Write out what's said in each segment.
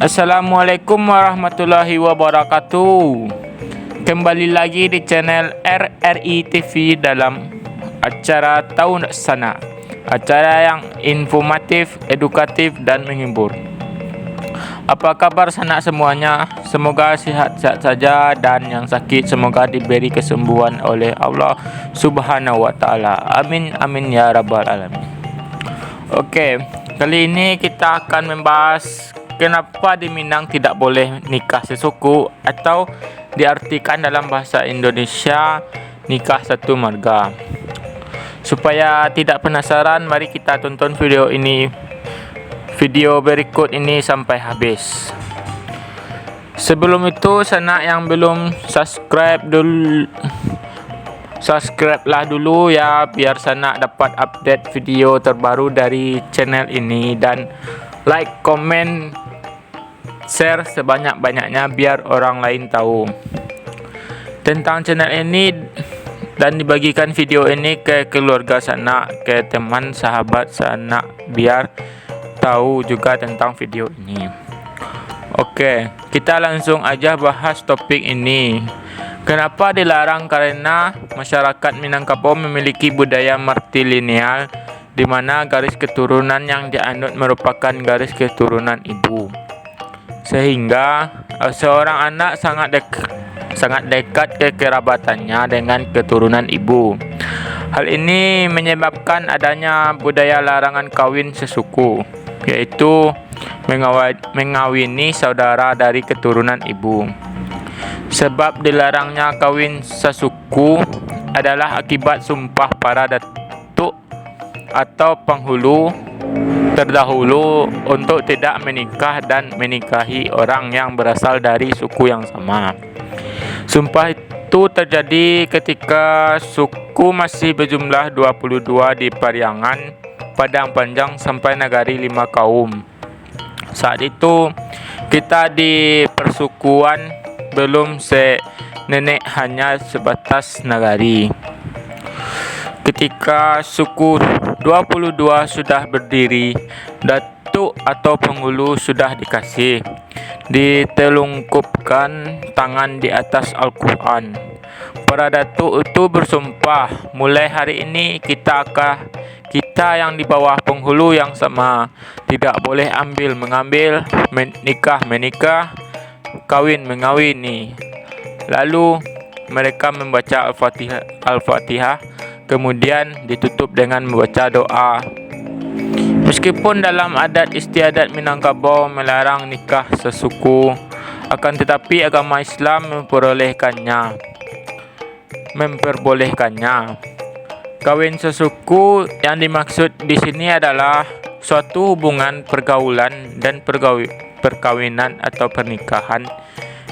Assalamualaikum warahmatullahi wabarakatuh. Kembali lagi di channel RRI TV dalam acara Tahun Sana, acara yang informatif, edukatif, dan menghibur. Apa kabar sanak semuanya? Semoga sehat-sehat saja, dan yang sakit semoga diberi kesembuhan oleh Allah Subhanahu wa Ta'ala. Amin amin ya rabbal alamin. Oke, kali ini kita akan membahas kenapa di Minang tidak boleh nikah sesuku, atau diartikan dalam bahasa Indonesia nikah satu marga. Supaya tidak penasaran, mari kita tonton video berikut ini sampai habis. Sebelum itu, sanak yang belum subscribe lah dulu ya, biar sanak dapat update video terbaru dari channel ini, dan like, komen, share sebanyak-banyaknya biar orang lain tahu tentang channel ini, dan dibagikan video ini ke keluarga sanak, ke teman sahabat sanak, biar tahu juga tentang video ini. Oke, kita langsung aja bahas topik ini. Kenapa dilarang? Karena masyarakat Minangkabau memiliki budaya matrilineal, di mana garis keturunan yang dianut merupakan garis keturunan ibu, sehingga seorang anak sangat dekat kekerabatannya dengan keturunan ibu. Hal ini menyebabkan adanya budaya larangan kawin sesuku, yaitu mengawini saudara dari keturunan ibu. Sebab dilarangnya kawin sesuku adalah akibat sumpah para datuk atau penghulu terdahulu untuk tidak menikah dan menikahi orang yang berasal dari suku yang sama. Sumpah itu terjadi ketika suku masih berjumlah 22 di Pariangan, Padang Panjang sampai Nagari 5 kaum. Saat itu kita di persukuan belum nenek, hanya sebatas Nagari. Ketika suku 22 sudah berdiri, datuk atau penghulu sudah dikasih, ditelungkupkan tangan di atas Al-Quran. Para datuk itu bersumpah, mulai hari ini kita yang di bawah penghulu yang sama tidak boleh mengambil, menikah, kawin mengawini. Lalu mereka membaca Al-Fatihah, kemudian ditutup dengan membaca doa. Meskipun dalam adat istiadat Minangkabau melarang nikah sesuku, akan tetapi agama Islam memperbolehkannya. Kawin sesuku yang dimaksud di sini adalah suatu hubungan pergaulan dan perkawinan atau pernikahan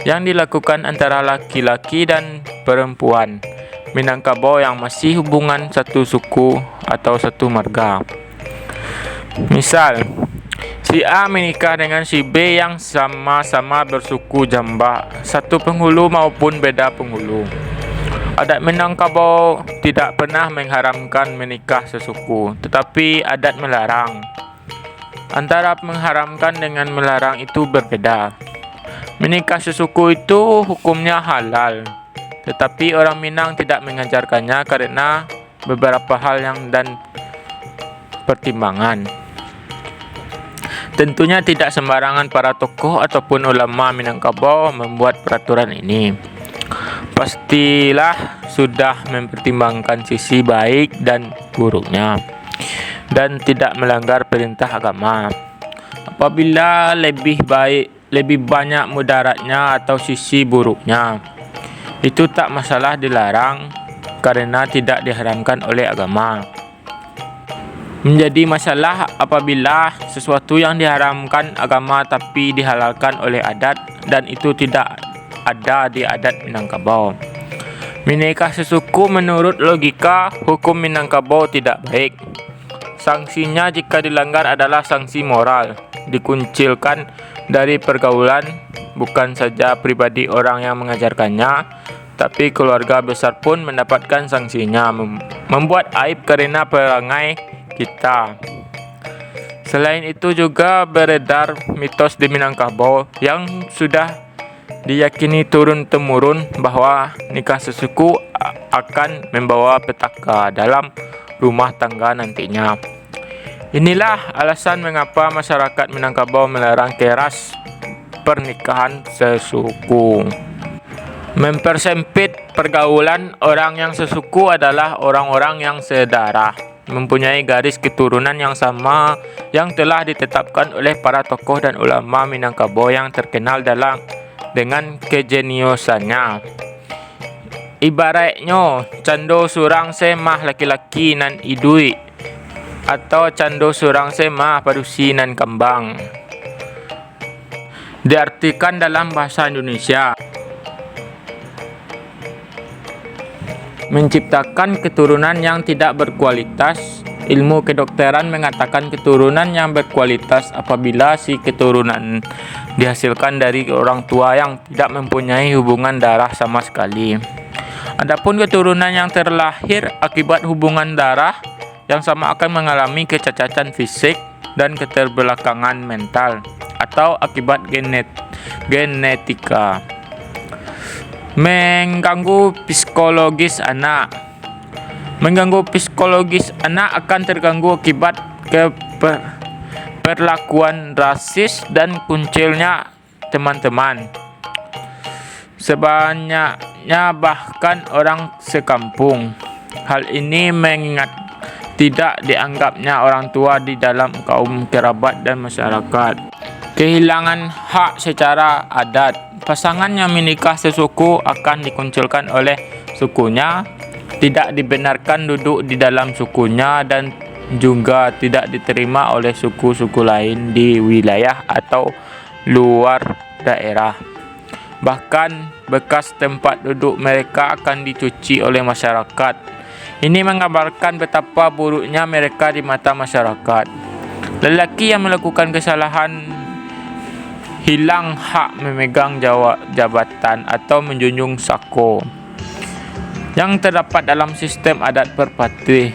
yang dilakukan antara laki-laki dan perempuan Minangkabau yang masih hubungan satu suku atau satu marga. Misal, si A menikah dengan si B yang sama-sama bersuku jambak, satu penghulu maupun beda penghulu. Adat Minangkabau tidak pernah mengharamkan menikah sesuku, tetapi adat melarang. Antara mengharamkan dengan melarang itu berbeda. Menikah sesuku itu hukumnya halal, tetapi orang Minang tidak mengajarkannya karena beberapa hal yang dan pertimbangan. Tentunya tidak sembarangan para tokoh ataupun ulama Minangkabau membuat peraturan ini. Pastilah sudah mempertimbangkan sisi baik dan buruknya dan tidak melanggar perintah agama. Apabila lebih banyak mudaratnya atau sisi buruknya, itu tak masalah dilarang karena tidak diharamkan oleh agama. Menjadi masalah apabila sesuatu yang diharamkan agama tapi dihalalkan oleh adat dan itu tidak ada di adat Minangkabau. Menikah sesuku menurut logika hukum Minangkabau tidak baik. Sanksinya jika dilanggar adalah sanksi moral, dikuncilkan dari pergaulan, bukan saja pribadi orang yang mengajarkannya, tapi keluarga besar pun mendapatkan sanksinya, membuat aib karena perangai kita. Selain itu juga beredar mitos di Minangkabau yang sudah diyakini turun-temurun bahwa nikah sesuku akan membawa petaka dalam rumah tangga nantinya. Inilah alasan mengapa masyarakat Minangkabau melarang keras pernikahan sesuku. Mempersempit pergaulan orang yang sesuku adalah orang-orang yang sedarah, mempunyai garis keturunan yang sama yang telah ditetapkan oleh para tokoh dan ulama Minangkabau yang terkenal dengan kejeniusannya. Ibaratnya cando surang semah laki-laki nan idui atau cando surang semah padusi nan kambang. Diartikan dalam bahasa Indonesia, menciptakan keturunan yang tidak berkualitas. Ilmu kedokteran mengatakan keturunan yang berkualitas apabila si keturunan dihasilkan dari orang tua yang tidak mempunyai hubungan darah sama sekali. Adapun keturunan yang terlahir akibat hubungan darah yang sama akan mengalami kecacatan fisik dan keterbelakangan mental atau akibat genetika. Mengganggu psikologis anak akan terganggu akibat perlakuan rasis dan kuncilnya teman-teman sebanyaknya bahkan orang sekampung. Hal ini mengingat tidak dianggapnya orang tua di dalam kaum kerabat dan masyarakat. Kehilangan hak secara adat. Pasangan yang menikah sesuku akan dikuncilkan oleh sukunya, tidak dibenarkan duduk di dalam sukunya, dan juga tidak diterima oleh suku-suku lain di wilayah atau luar daerah. Bahkan bekas tempat duduk mereka akan dicuci oleh masyarakat. Ini mengabarkan betapa buruknya mereka di mata masyarakat. Lelaki yang melakukan kesalahan hilang hak memegang jabatan atau menjunjung sako yang terdapat dalam sistem adat perpati,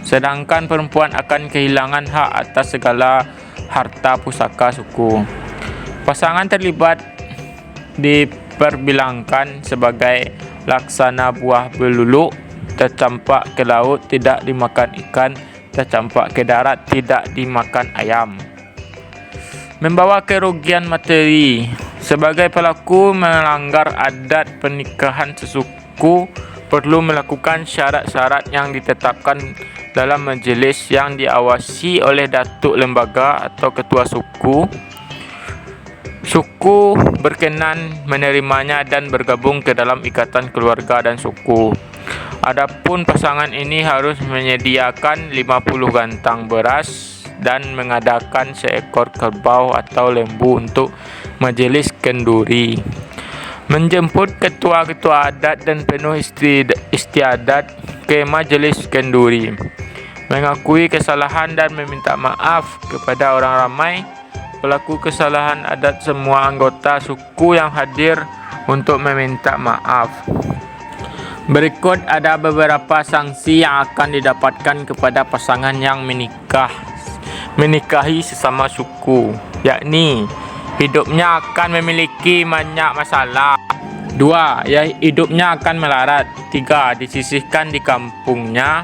sedangkan perempuan akan kehilangan hak atas segala harta pusaka suku. Pasangan terlibat diperbilangkan sebagai laksana buah belulu, tercampak ke laut tidak dimakan ikan, tercampak ke darat tidak dimakan ayam. Membawa kerugian materi. Sebagai pelaku melanggar adat pernikahan sesuku perlu melakukan syarat-syarat yang ditetapkan dalam majelis yang diawasi oleh datuk lembaga atau ketua suku. Suku berkenan menerimanya dan bergabung ke dalam ikatan keluarga dan suku. Adapun pasangan ini harus menyediakan 50 gantang beras dan mengadakan seekor kerbau atau lembu untuk majelis kenduri. Menjemput ketua-ketua adat dan penuh istiadat ke majelis kenduri. Mengakui kesalahan dan meminta maaf kepada orang ramai pelaku kesalahan adat semua anggota suku yang hadir untuk meminta maaf. Berikut ada beberapa sanksi yang akan didapatkan kepada pasangan yang menikahi sesama suku, yakni hidupnya akan memiliki banyak masalah. 2. Ya, hidupnya akan melarat. 3. Disisihkan di kampungnya.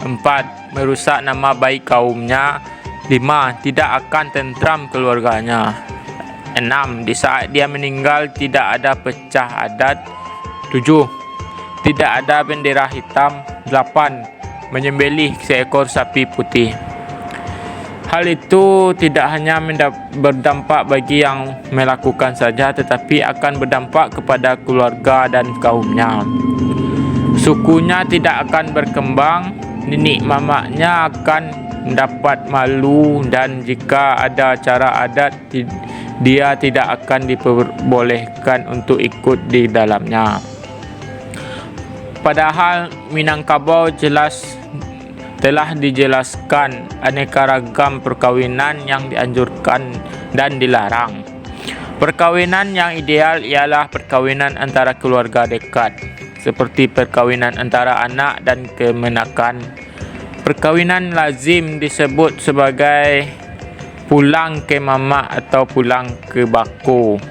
4. Merusak nama baik kaumnya. 5. Tidak akan tentram keluarganya. 6. Di saat dia meninggal tidak ada pecah adat. 7. Tidak ada bendera hitam. 8. Menyembelih seekor sapi putih. Hal itu tidak hanya berdampak bagi yang melakukan saja, tetapi akan berdampak kepada keluarga dan kaumnya. Sukunya tidak akan berkembang, nenek mamaknya akan mendapat malu, dan jika ada acara adat, dia tidak akan diperbolehkan untuk ikut di dalamnya. Padahal Minangkabau telah dijelaskan aneka ragam perkawinan yang dianjurkan dan dilarang. Perkawinan yang ideal ialah perkawinan antara keluarga dekat, seperti perkawinan antara anak dan kemenakan. Perkawinan lazim disebut sebagai pulang ke mamak atau pulang ke bako.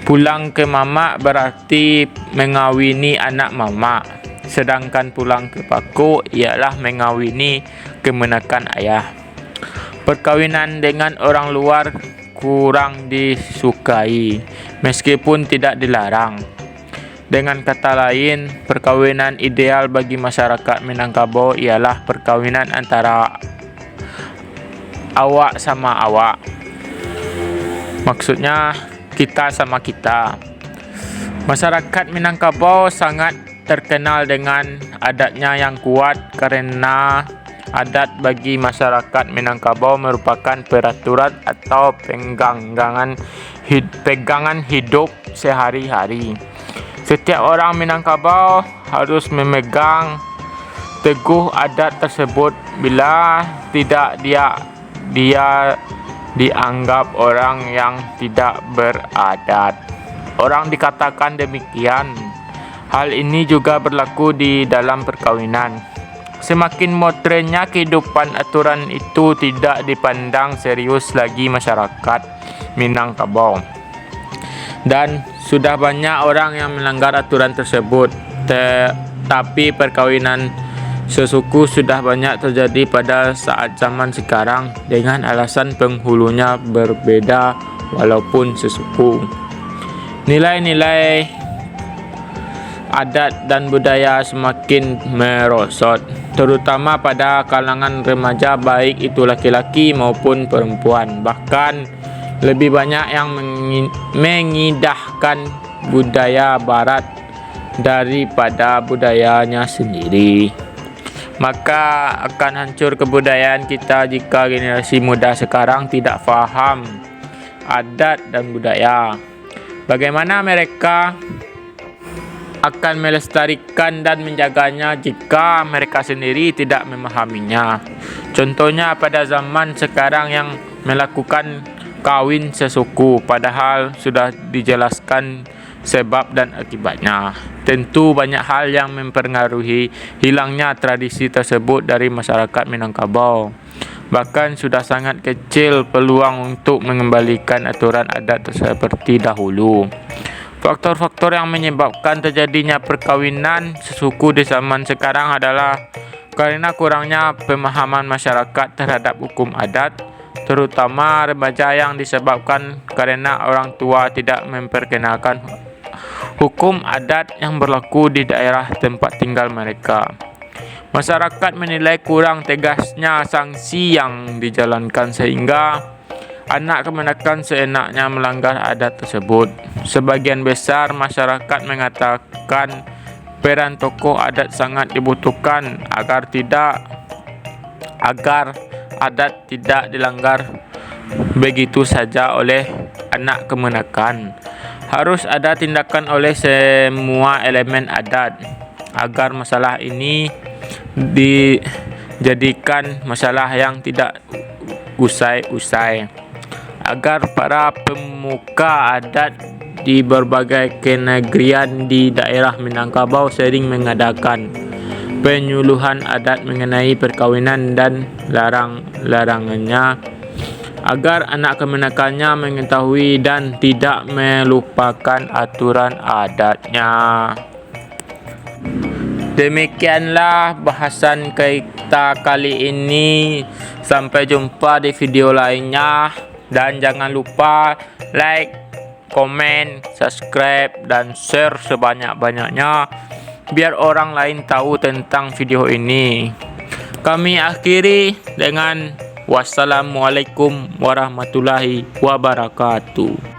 Pulang ke mamak berarti mengawini anak mamak. Sedangkan pulang ke bako ialah mengawini kemenakan ayah. Perkawinan dengan orang luar kurang disukai, meskipun tidak dilarang. Dengan kata lain, perkawinan ideal bagi masyarakat Minangkabau ialah perkawinan antara awak sama awak. Maksudnya kita sama kita. Masyarakat Minangkabau sangat terkenal dengan adatnya yang kuat, karena adat bagi masyarakat Minangkabau merupakan peraturan atau pegangan hidup sehari-hari. Setiap orang Minangkabau harus memegang teguh adat tersebut. Bila tidak, dia dianggap orang yang tidak beradat. Orang dikatakan demikian. Hal ini juga berlaku di dalam perkawinan. Semakin modernnya kehidupan, aturan itu tidak dipandang serius lagi masyarakat Minangkabau. Dan sudah banyak orang yang melanggar aturan tersebut. Tapi perkawinan sesuku sudah banyak terjadi pada saat zaman sekarang dengan alasan penghulunya berbeda walaupun sesuku. Nilai-nilai adat dan budaya semakin merosot, terutama pada kalangan remaja, baik itu laki-laki maupun perempuan. Bahkan lebih banyak yang mengindahkan budaya barat daripada budayanya sendiri. Maka akan hancur kebudayaan kita jika generasi muda sekarang tidak faham adat dan budaya. Bagaimana mereka akan melestarikan dan menjaganya jika mereka sendiri tidak memahaminya? Contohnya pada zaman sekarang yang melakukan kawin sesuku, padahal sudah dijelaskan sebab dan akibatnya. Tentu banyak hal yang mempengaruhi hilangnya tradisi tersebut dari masyarakat Minangkabau. Bahkan sudah sangat kecil peluang untuk mengembalikan aturan adat seperti dahulu. Faktor-faktor yang menyebabkan terjadinya perkawinan sesuku di zaman sekarang adalah karena kurangnya pemahaman masyarakat terhadap hukum adat, terutama remaja, yang disebabkan karena orang tua tidak memperkenalkan hukum adat yang berlaku di daerah tempat tinggal mereka. Masyarakat menilai kurang tegasnya sanksi yang dijalankan sehingga anak kemenakan seenaknya melanggar adat tersebut. Sebagian besar masyarakat mengatakan peran tokoh adat sangat dibutuhkan agar adat tidak dilanggar begitu saja oleh anak kemenakan. Harus ada tindakan oleh semua elemen adat agar masalah ini dijadikan masalah yang tidak usai-usai. Agar para pemuka adat di berbagai kenegrian di daerah Minangkabau sering mengadakan penyuluhan adat mengenai perkawinan dan larangannya, agar anak kemenakannya mengetahui dan tidak melupakan aturan adatnya. Demikianlah bahasan kita kali ini. Sampai jumpa di video lainnya. Dan jangan lupa like, komen, subscribe, dan share sebanyak-banyaknya biar orang lain tahu tentang video ini. Kami akhiri dengan wassalamualaikum warahmatullahi wabarakatuh.